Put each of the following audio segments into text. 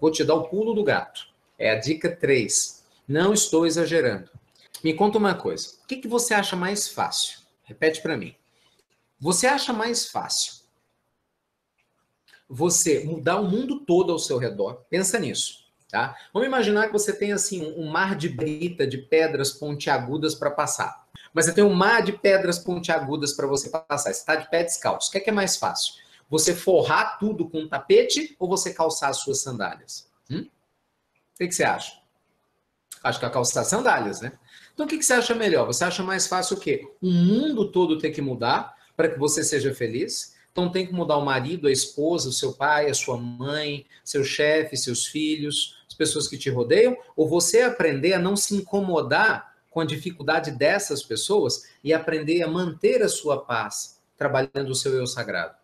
Vou te dar o pulo do gato. É a dica 3. Não estou exagerando. Me conta uma coisa. O que você acha mais fácil? Repete para mim. Você acha mais fácil você mudar o mundo todo ao seu redor? Pensa nisso, tá? Vamos imaginar que você tem assim um mar de brita, de pedras pontiagudas para passar. Mas você tem um mar de pedras pontiagudas para você passar. Você está de pé descalço. O que é mais fácil? Você forrar tudo com um tapete ou você calçar as suas sandálias? O que você acha? Acho que é calçar sandálias, né? Então o que você acha melhor? Você acha mais fácil o quê? O mundo todo ter que mudar para que você seja feliz? Então tem que mudar o marido, a esposa, o seu pai, a sua mãe, seu chefe, seus filhos, as pessoas que te rodeiam? Ou você aprender a não se incomodar com a dificuldade dessas pessoas e aprender a manter a sua paz, trabalhando o seu eu sagrado?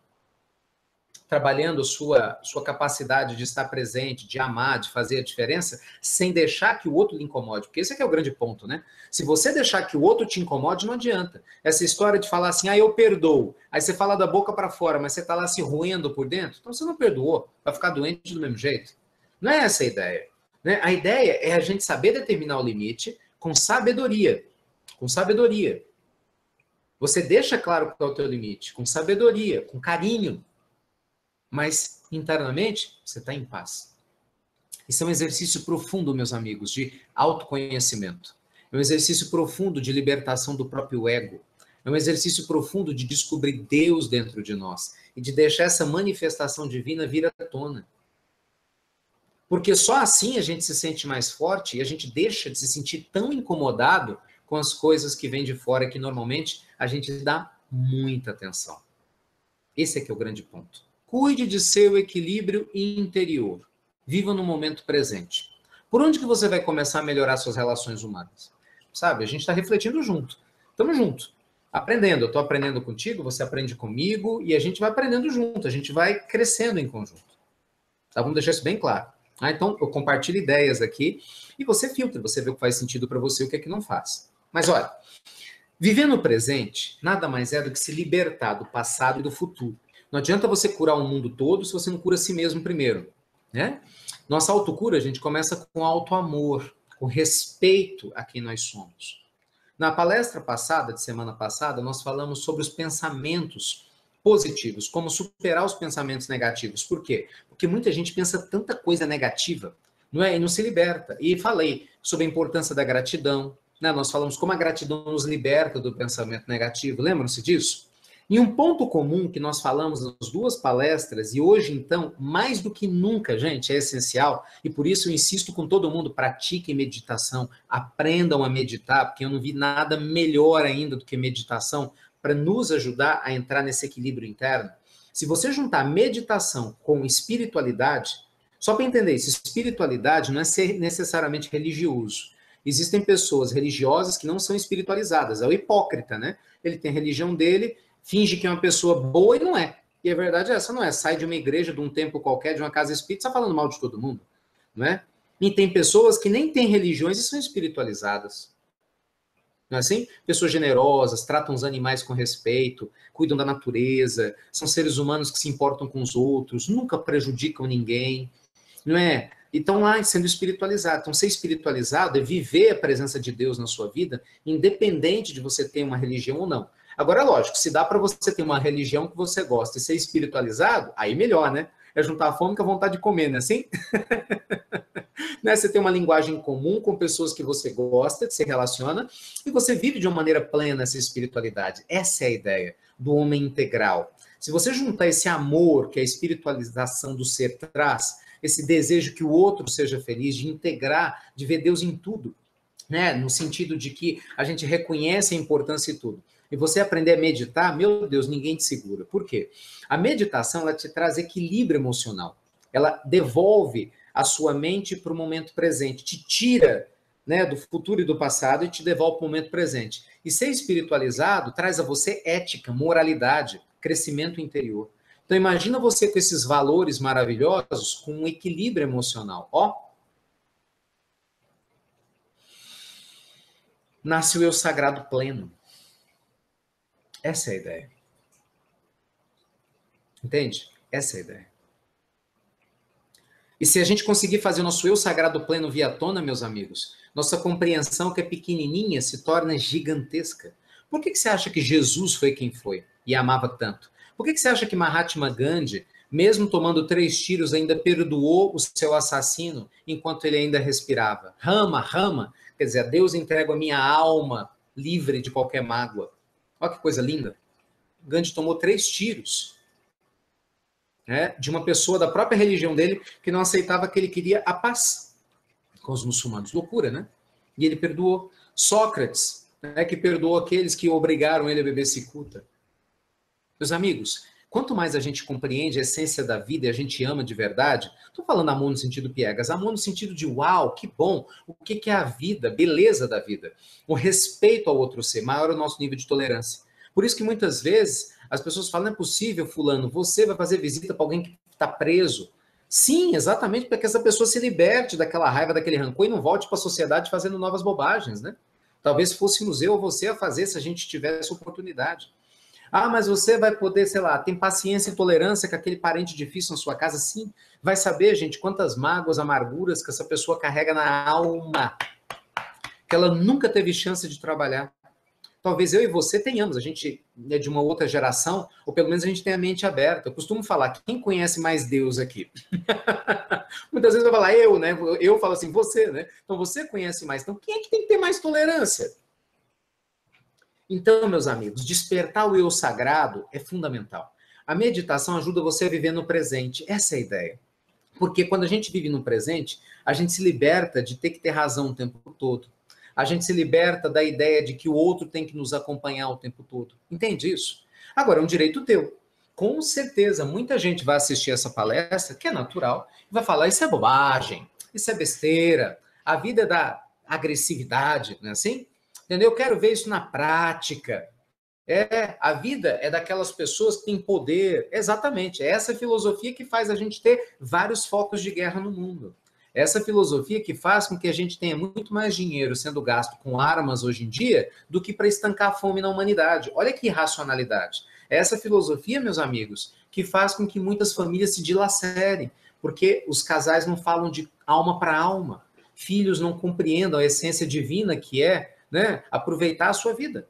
Trabalhando sua capacidade de estar presente, de amar, de fazer a diferença, sem deixar que o outro lhe incomode. Porque esse é que é o grande ponto, né? Se você deixar que o outro te incomode, não adianta. Essa história de falar assim, eu perdoo. Aí você fala da boca para fora, mas você está lá se roendo por dentro. Então você não perdoou, vai ficar doente do mesmo jeito. Não é essa a ideia. Né? A ideia é a gente saber determinar o limite com sabedoria. Com sabedoria. Você deixa claro qual é o teu limite, com sabedoria, com carinho. Mas internamente você está em paz. Isso é um exercício profundo, meus amigos, de autoconhecimento. É um exercício profundo de libertação do próprio ego. É um exercício profundo de descobrir Deus dentro de nós e de deixar essa manifestação divina vir à tona. Porque só assim a gente se sente mais forte e a gente deixa de se sentir tão incomodado com as coisas que vêm de fora que normalmente a gente dá muita atenção. Esse é que é o grande ponto. Cuide de seu equilíbrio interior. Viva no momento presente. Por onde que você vai começar a melhorar suas relações humanas? Sabe, a gente está refletindo junto. Estamos juntos. Aprendendo. Eu estou aprendendo contigo, você aprende comigo e a gente vai aprendendo junto. A gente vai crescendo em conjunto. Tá? Vamos deixar isso bem claro. Então, eu compartilho ideias aqui e você filtra. Você vê o que faz sentido para você e o que é que não faz. Mas olha, viver no presente nada mais é do que se libertar do passado e do futuro. Não adianta você curar o mundo todo se você não cura a si mesmo primeiro, né? Nossa autocura, a gente começa com auto-amor, com respeito a quem nós somos. Na palestra passada, de semana passada, nós falamos sobre os pensamentos positivos, como superar os pensamentos negativos. Por quê? Porque muita gente pensa tanta coisa negativa, não é? E não se liberta. E falei sobre a importância da gratidão, né? Nós falamos como a gratidão nos liberta do pensamento negativo. Lembram-se disso? E um ponto comum que nós falamos nas duas palestras, e hoje, então, mais do que nunca, gente, é essencial, e por isso eu insisto com todo mundo, pratiquem meditação, aprendam a meditar, porque eu não vi nada melhor ainda do que meditação para nos ajudar a entrar nesse equilíbrio interno. Se você juntar meditação com espiritualidade, só para entender isso, espiritualidade não é ser necessariamente religioso. Existem pessoas religiosas que não são espiritualizadas, é o hipócrita, né? Ele tem a religião dele, finge que é uma pessoa boa e não é. E a verdade é essa, não é? Sai de uma igreja, de um templo qualquer, de uma casa espírita, está falando mal de todo mundo, não é? E tem pessoas que nem têm religiões e são espiritualizadas. Não é assim? Pessoas generosas, tratam os animais com respeito, cuidam da natureza, são seres humanos que se importam com os outros, nunca prejudicam ninguém, não é? E estão lá sendo espiritualizados. Então, ser espiritualizado é viver a presença de Deus na sua vida, independente de você ter uma religião ou não. Agora, é lógico, se dá para você ter uma religião que você gosta e ser espiritualizado, aí melhor, né? É juntar a fome com a vontade de comer, não é assim? Né? Você tem uma linguagem comum com pessoas que você gosta, que se relaciona, e você vive de uma maneira plena essa espiritualidade. Essa é a ideia do homem integral. Se você juntar esse amor que a espiritualização do ser traz, esse desejo que o outro seja feliz, de integrar, de ver Deus em tudo, né? No sentido de que a gente reconhece a importância em tudo. E você aprender a meditar, meu Deus, ninguém te segura. Por quê? A meditação, ela te traz equilíbrio emocional. Ela devolve a sua mente para o momento presente, te tira, né, do futuro e do passado e te devolve para o momento presente. E ser espiritualizado traz a você ética, moralidade, crescimento interior. Então imagina você com esses valores maravilhosos, com um equilíbrio emocional. Ó, nasce o eu sagrado pleno. Essa é a ideia. Entende? Essa é a ideia. E se a gente conseguir fazer o nosso eu sagrado pleno vir à tona, meus amigos, nossa compreensão que é pequenininha se torna gigantesca. Por que você acha que Jesus foi quem foi e amava tanto? Por que você acha que Mahatma Gandhi, mesmo tomando 3 tiros, ainda perdoou o seu assassino enquanto ele ainda respirava? Rama, Rama, quer dizer, a Deus entrego a minha alma livre de qualquer mágoa. Olha que coisa linda. Gandhi tomou 3 tiros, né, de uma pessoa da própria religião dele que não aceitava, que ele queria a paz com os muçulmanos. Loucura, né? E ele perdoou. Sócrates, né, que perdoou aqueles que obrigaram ele a beber cicuta. Meus amigos, quanto mais a gente compreende a essência da vida e a gente ama de verdade, estou falando amor no sentido piegas, amor no sentido de uau, que bom, o que é a vida, beleza da vida, o respeito ao outro ser, maior é o nosso nível de tolerância. Por isso que muitas vezes as pessoas falam, não é possível, fulano, você vai fazer visita para alguém que está preso. Sim, exatamente para que essa pessoa se liberte daquela raiva, daquele rancor e não volte para a sociedade fazendo novas bobagens, né? Talvez fôssemos eu ou você a fazer se a gente tivesse oportunidade. Ah, mas você vai poder, sei lá, tem paciência e tolerância com aquele parente difícil na sua casa? Sim. Vai saber, gente, quantas mágoas, amarguras que essa pessoa carrega na alma, que ela nunca teve chance de trabalhar. Talvez eu e você tenhamos, a gente é de uma outra geração, ou pelo menos a gente tem a mente aberta. Eu costumo falar, quem conhece mais Deus aqui? Muitas vezes eu vou falar eu, né? Eu falo assim, você, né? Então você conhece mais. Então quem é que tem que ter mais tolerância? Então, meus amigos, despertar o eu sagrado é fundamental. A meditação ajuda você a viver no presente. Essa é a ideia. Porque quando a gente vive no presente, a gente se liberta de ter que ter razão o tempo todo. A gente se liberta da ideia de que o outro tem que nos acompanhar o tempo todo. Entende isso? Agora, é um direito teu. Com certeza, muita gente vai assistir essa palestra, que é natural, e vai falar, isso é bobagem, isso é besteira, a vida é da agressividade, não é assim? Entendeu? Eu quero ver isso na prática. A vida é daquelas pessoas que têm poder. Exatamente. É essa filosofia que faz a gente ter vários focos de guerra no mundo. Essa filosofia que faz com que a gente tenha muito mais dinheiro sendo gasto com armas hoje em dia do que para estancar a fome na humanidade. Olha que irracionalidade. Essa filosofia, meus amigos, que faz com que muitas famílias se dilacerem, porque os casais não falam de alma para alma. Filhos não compreendam a essência divina que é, né, aproveitar a sua vida.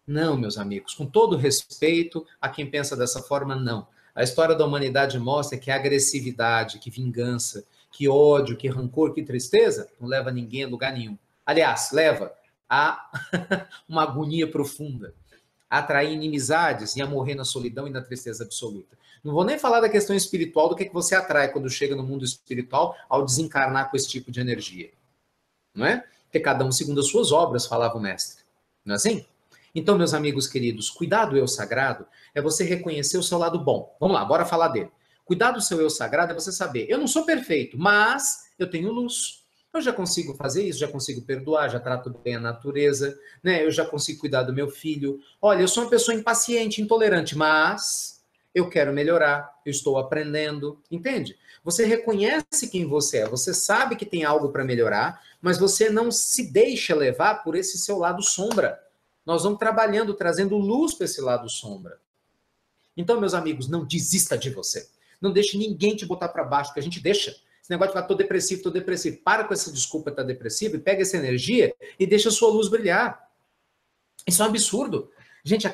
Não, meus amigos, com todo respeito a quem pensa dessa forma, não. A história da humanidade mostra que a agressividade, que vingança, que ódio, que rancor, que tristeza, não leva ninguém a lugar nenhum. Aliás, leva a uma agonia profunda, a atrair inimizades e a morrer na solidão e na tristeza absoluta. Não vou nem falar da questão espiritual, do que você atrai quando chega no mundo espiritual ao desencarnar com esse tipo de energia. Não é? Porque cada um segundo as suas obras, falava o mestre. Não é assim? Então, meus amigos queridos, cuidar do eu sagrado é você reconhecer o seu lado bom. Vamos lá, bora falar dele. Cuidar do seu eu sagrado é você saber, eu não sou perfeito, mas eu tenho luz. Eu já consigo fazer isso, já consigo perdoar, já trato bem a natureza, né? Eu já consigo cuidar do meu filho. Olha, eu sou uma pessoa impaciente, intolerante, mas eu quero melhorar, eu estou aprendendo, entende? Você reconhece quem você é, você sabe que tem algo para melhorar, mas você não se deixa levar por esse seu lado sombra. Nós vamos trabalhando, trazendo luz para esse lado sombra. Então, meus amigos, não desista de você. Não deixe ninguém te botar para baixo, porque a gente deixa. Esse negócio de falar, tô depressivo. Para com essa desculpa, tá depressivo, e pega essa energia e deixa a sua luz brilhar. Isso é um absurdo. Gente,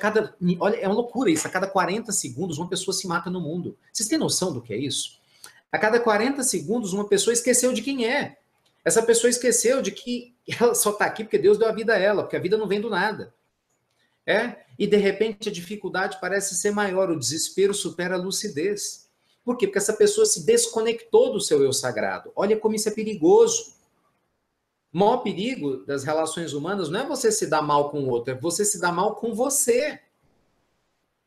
olha, é uma loucura isso. A cada 40 segundos, uma pessoa se mata no mundo. Vocês têm noção do que é isso? A cada 40 segundos, uma pessoa esqueceu de quem é. Essa pessoa esqueceu de que ela só está aqui porque Deus deu a vida a ela, porque a vida não vem do nada. E de repente a dificuldade parece ser maior, o desespero supera a lucidez. Por quê? Porque essa pessoa se desconectou do seu eu sagrado. Olha como isso é perigoso. O maior perigo das relações humanas não é você se dar mal com o outro, é você se dar mal com você.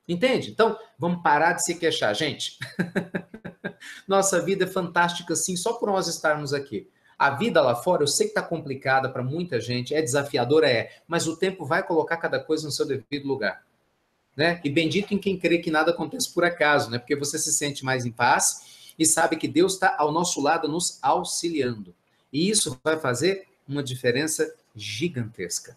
Entende? Então, vamos parar de se queixar, gente. Nossa vida é fantástica, sim, só por nós estarmos aqui. A vida lá fora, eu sei que está complicada para muita gente, é desafiadora, mas o tempo vai colocar cada coisa no seu devido lugar. Né? E bendito em quem crê que nada acontece por acaso, né? Porque você se sente mais em paz e sabe que Deus está ao nosso lado nos auxiliando. E isso vai fazer uma diferença gigantesca.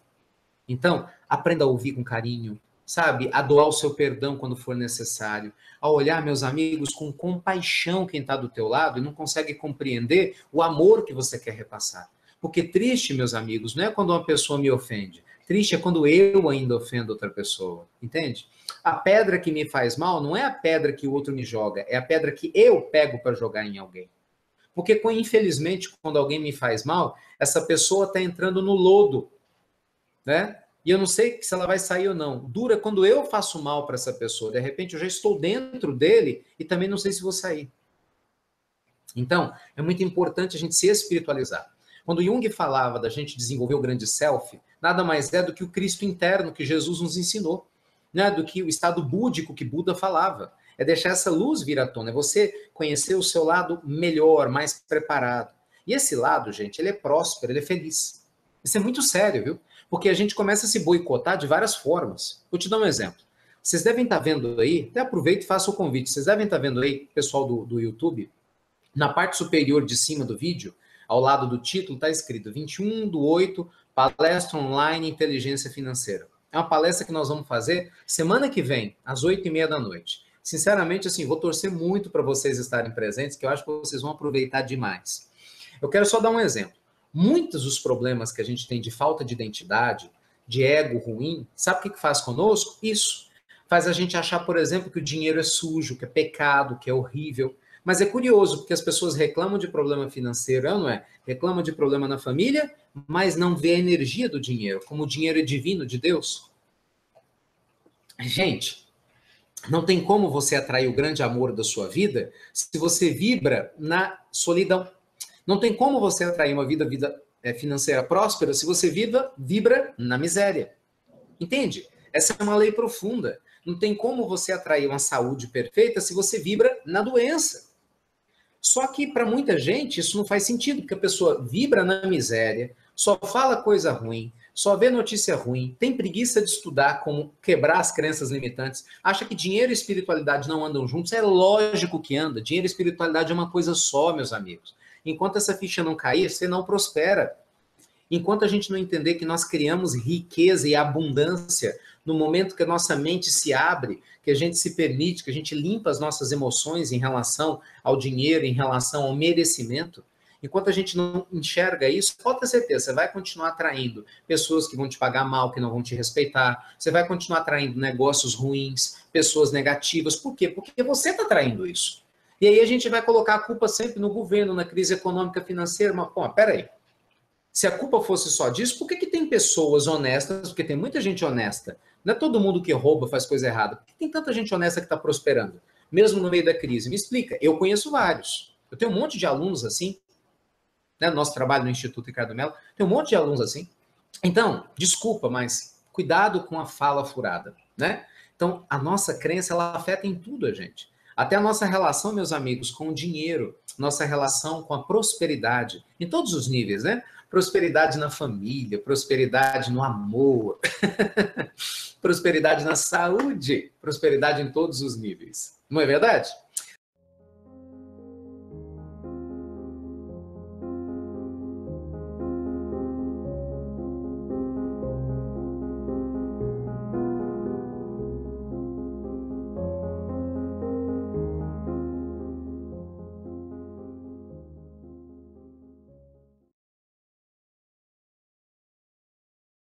Então, aprenda a ouvir com carinho, sabe, a doar o seu perdão quando for necessário, a olhar, meus amigos, com compaixão quem está do teu lado e não consegue compreender o amor que você quer repassar. Porque triste, meus amigos, não é quando uma pessoa me ofende. Triste é quando eu ainda ofendo outra pessoa, entende? A pedra que me faz mal não é a pedra que o outro me joga, é a pedra que eu pego para jogar em alguém. Porque, infelizmente, quando alguém me faz mal, essa pessoa está entrando no lodo, né? E eu não sei se ela vai sair ou não. Dura quando eu faço mal para essa pessoa. De repente, eu já estou dentro dele e também não sei se vou sair. Então, é muito importante a gente se espiritualizar. Quando Jung falava da gente desenvolver o grande self, nada mais é do que o Cristo interno que Jesus nos ensinou, né? Do que o estado búdico que Buda falava. É deixar essa luz vir à tona, é você conhecer o seu lado melhor, mais preparado. E esse lado, gente, ele é próspero, ele é feliz. Isso é muito sério, viu? Porque a gente começa a se boicotar de várias formas. Vou te dar um exemplo. Vocês devem estar vendo aí, até aproveito e faço o convite, vocês devem estar vendo aí, pessoal do YouTube, na parte superior de cima do vídeo, ao lado do título, está escrito 21/8, palestra online Inteligência Financeira. É uma palestra que nós vamos fazer semana que vem, às 8h30 da noite. Sinceramente, assim, vou torcer muito para vocês estarem presentes, que eu acho que vocês vão aproveitar demais. Eu quero só dar um exemplo. Muitos dos problemas que a gente tem de falta de identidade, de ego ruim, sabe o que faz conosco? Isso. Faz a gente achar, por exemplo, que o dinheiro é sujo, que é pecado, que é horrível. Mas é curioso, porque as pessoas reclamam de problema financeiro, não é? Reclamam de problema na família, mas não vê a energia do dinheiro, como o dinheiro é divino de Deus. Gente, não tem como você atrair o grande amor da sua vida se você vibra na solidão. Não tem como você atrair uma vida financeira próspera se você vibra na miséria. Entende? Essa é uma lei profunda. Não tem como você atrair uma saúde perfeita se você vibra na doença. Só que para muita gente isso não faz sentido, porque a pessoa vibra na miséria, só fala coisa ruim, só vê notícia ruim, tem preguiça de estudar como quebrar as crenças limitantes, acha que dinheiro e espiritualidade não andam juntos. É lógico que anda. Dinheiro e espiritualidade é uma coisa só, meus amigos. Enquanto essa ficha não cair, você não prospera. Enquanto a gente não entender que nós criamos riqueza e abundância no momento que a nossa mente se abre, que a gente se permite, que a gente limpa as nossas emoções em relação ao dinheiro, em relação ao merecimento, enquanto a gente não enxerga isso, pode ter certeza, você vai continuar atraindo pessoas que vão te pagar mal, que não vão te respeitar, você vai continuar atraindo negócios ruins, pessoas negativas. Por quê? Porque você está atraindo isso. E aí a gente vai colocar a culpa sempre no governo, na crise econômica financeira, mas, pô, peraí. Se a culpa fosse só disso, por que tem pessoas honestas? Porque tem muita gente honesta. Não é todo mundo que rouba faz coisa errada. Por que tem tanta gente honesta que está prosperando, mesmo no meio da crise? Me explica. Eu conheço vários. Eu tenho um monte de alunos assim. Né? Nosso trabalho no Instituto Ricardo Mello, tem um monte de alunos assim. Então, desculpa, mas cuidado com a fala furada. Né? Então, a nossa crença, ela afeta em tudo a gente. Até a nossa relação, meus amigos, com o dinheiro, nossa relação com a prosperidade, em todos os níveis, né? Prosperidade na família, prosperidade no amor, prosperidade na saúde, prosperidade em todos os níveis. Não é verdade?